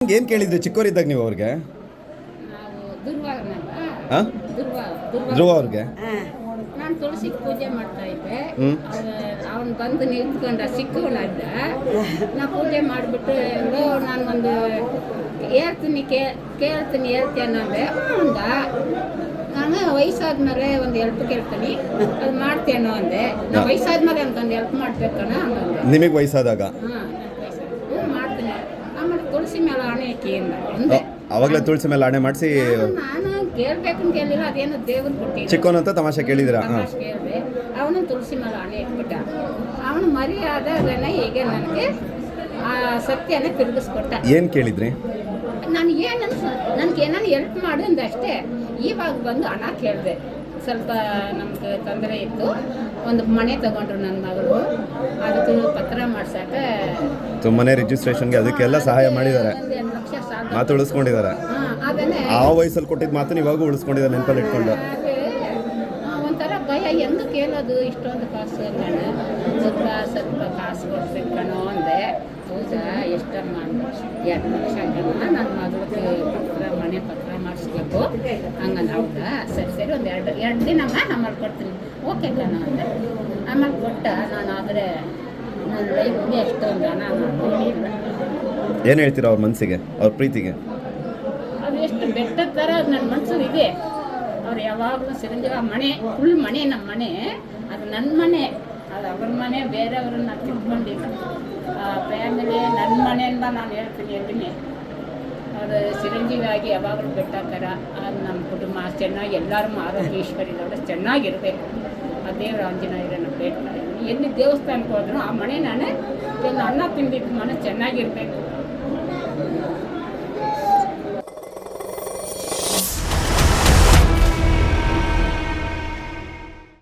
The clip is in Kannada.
ಏನು ಕೇಳಿದ್ರಿ ಚಿಕ್ಕವರಿದ್ದಾಗ ನೀವು ಅವ್ರಿಗೆ? ಧ್ರುವ ಅವ್ರಿಗೆ ನಾನು ತುಳಸಿ ಪೂಜೆ ಮಾಡ್ತಾ ಇದ್ದೆ. ಅವನು ಬಂದು ನಿಂತ್ಕೊಂಡ ಸಿಕ್ಕವನಾದ್ದ. ನಾ ಪೂಜೆ ಮಾಡಿಬಿಟ್ಟು ನಾನು ಒಂದು ಹೇಳ್ತೀನಿ ಹೇಳ್ತೇನೆ ಅಂದ. ನಾನು ವಯಸ್ಸಾದ್ಮೇಲೆ ಒಂದು ಹೆಲ್ಪ್ ಕೇಳ್ತೀನಿ, ಅದು ಮಾಡ್ತೇನೋ ಅಂದೆ. ನಾ ವಯಸ್ಸಾದ್ಮೇಲೆ ಅಂತಂದು ಹೆಲ್ಪ್ ಮಾಡ್ಬೇಕಣ್ಣ ಅಂದೆ. ನಿಮಗೆ ವಯಸ್ಸಾದಾಗ? ಮಾಡ್ತೀನಿ. ಆಮೇಲೆ ತುಳಸಿ ಮೇಲೆ ಆಣೆ ಹಾಕಿ ಅಂದೆ. ಅವಾಗಲೇ ತುಳಸಿ ಮೇಲೆ ಆಣೆ ಮಾಡಿಸಿ ನಾನು ಕೇಳಬೇಕು ಕೇಳಿಲ್ಲ, ಅದೇನೋ ದೇವ್ರು ಕೊಟ್ಟಿದ್ದ ಚಿಕ್ಕವನಂತ ತಮಾಷೆ ಕೇಳಿದಿರಾ? ಕೇಳಿದೆ. ಅವನು ತುಳಸಿ ಮೇಲೆ ಆಣೆ ಇಟ್ಬಿಟ್ಟ. ಅವನು ಮರ್ಯಾದೆನ ಹೀಗೆ ನನಗೆ ಆ ಸತ್ಯನ ತಿರುಗಿಸ್ಕೊಟ್ಟ. ಏನು ಕೇಳಿದ್ರಿ? ನಾನು ನನಗೆ ಏನಾನು ಹೆಲ್ಪ್ ಮಾಡು ಅಂದಷ್ಟೇ. ಇವಾಗ ಬಂದು ಹಣ ಕೇಳಿದೆ. ಸ್ವಲ್ಪ ನಮ್ಗೆ ತೊಂದರೆ ಇತ್ತು. ಒಂದು ಮನೆ ತಗೊಂಡ್ರು ನನ್ನ ಮಗಳು. ಅದಕ್ಕೆ ಪತ್ರ ಮಾಡ್ಸಕ್ಕೆ ಮನೆ ರಿಜಿಸ್ಟ್ರೇಷನ್ಗೆ ಅದಕ್ಕೆಲ್ಲ ಸಹಾಯ ಮಾಡಿದ್ದಾರೆ. 2 ಲಕ್ಷ ಸಾಲ ಮಾತು ಉಳಿಸ್ಕೊಂಡಿದ್ದಾರೆ. ಅದನ್ನೇ ಆ ವಯಸ್ಸಲ್ಲಿ ಕೊಟ್ಟಿದ್ದ ಮಾತು ಇವಾಗ ಉಳಿಸ್ಕೊಂಡಿದ್ದಾರೆ ನೆನಪಲ್ಲಿ ಇಟ್ಕೊಂಡು. ಒಂಥರ ಭಯ, ಹೆಂಗೆ ಕೇಳೋದು ಇಷ್ಟೊಂದು ಕಾಸು? ನಾನು ಸ್ವಲ್ಪ ಕಾಸು ಕೊಡ್ಬೇಕು ಕಣೋ ಅಂದೆ. ಹೌದಾ, ಎಷ್ಟಮ್ಮ? 2 ಲಕ್ಷ ಕಣ, ನನ್ನ ಮಗಳಿಗೆ ಮನೆ ಪತ್ರ ಮಾಡಿಸ್ಬೇಕು ಹಂಗಂದು. ಹೌದಾ, ಸರಿ ಒಂದು ಎರಡು ದಿನ ನಾನು ಮಾಡ್ಕೊಡ್ತೀನಿ. ಓಕೆ ಕಣ ಅಂದೆ. ಆಮೇಲೆ ಕೊಟ್ಟ. ನಾನು ಆದರೆ ನನ್ನ ಲೈಫ್ಗೆ ಎಷ್ಟೊಂದು ಹಣ ನಾನು ನೋಡಿಲ್ಲ. ಏನು ಹೇಳ್ತೀರಾ ಅವ್ರ ಮನಸ್ಸಿಗೆ, ಅವ್ರ ಪ್ರೀತಿಗೆ? ಅದು ಎಷ್ಟು ಬೆಟ್ಟದ ಥರ ನನ್ನ ಮನಸ್ಸು ಇದೆ. ಅವ್ರು ಯಾವಾಗಲೂ ಸಿರಂಜೀವ ಮನೆ ಫುಲ್ ಮನೆ, ನಮ್ಮ ಮನೆ ಅದು ನನ್ನ ಮನೆ, ಅದು ಅವ್ರ ಮನೆ. ಬೇರೆಯವ್ರನ್ನ ತಿಳ್ಕೊಂಡಿಲ್ಲ. ಫ್ಯಾಮಿಲಿ ನನ್ನ ಮನೆಯಿಂದ ನಾನು ಹೇಳ್ತೀನಿ ಎಲ್ಲಿನೇ. ಅವರು ಚಿರಂಜೀವಿಯಾಗಿ ಯಾವಾಗಲೂ ಬೆಟ್ಟಾಗ್ತಾರ. ಅದು ನಮ್ಮ ಕುಟುಂಬ ಚೆನ್ನಾಗಿ ಎಲ್ಲರೂ ಆರೋಗ್ಯ ಈಶ್ವರಿದವರು ಚೆನ್ನಾಗಿರಬೇಕು. ಆ ದೇವರ ಆಂಜನೇಯರನ್ನ ಬೇಡ್ತಾ ಇದ್ದೀನಿ. ಎಲ್ಲಿ ದೇವಸ್ಥಾನಕ್ಕೆ ಹೋದ್ರು ಆ ಮನೆ ನಾನೇ ಒಂದು ಅನ್ನ ತಿಂದಿದ್ದು ಮನೆ ಚೆನ್ನಾಗಿರಬೇಕು.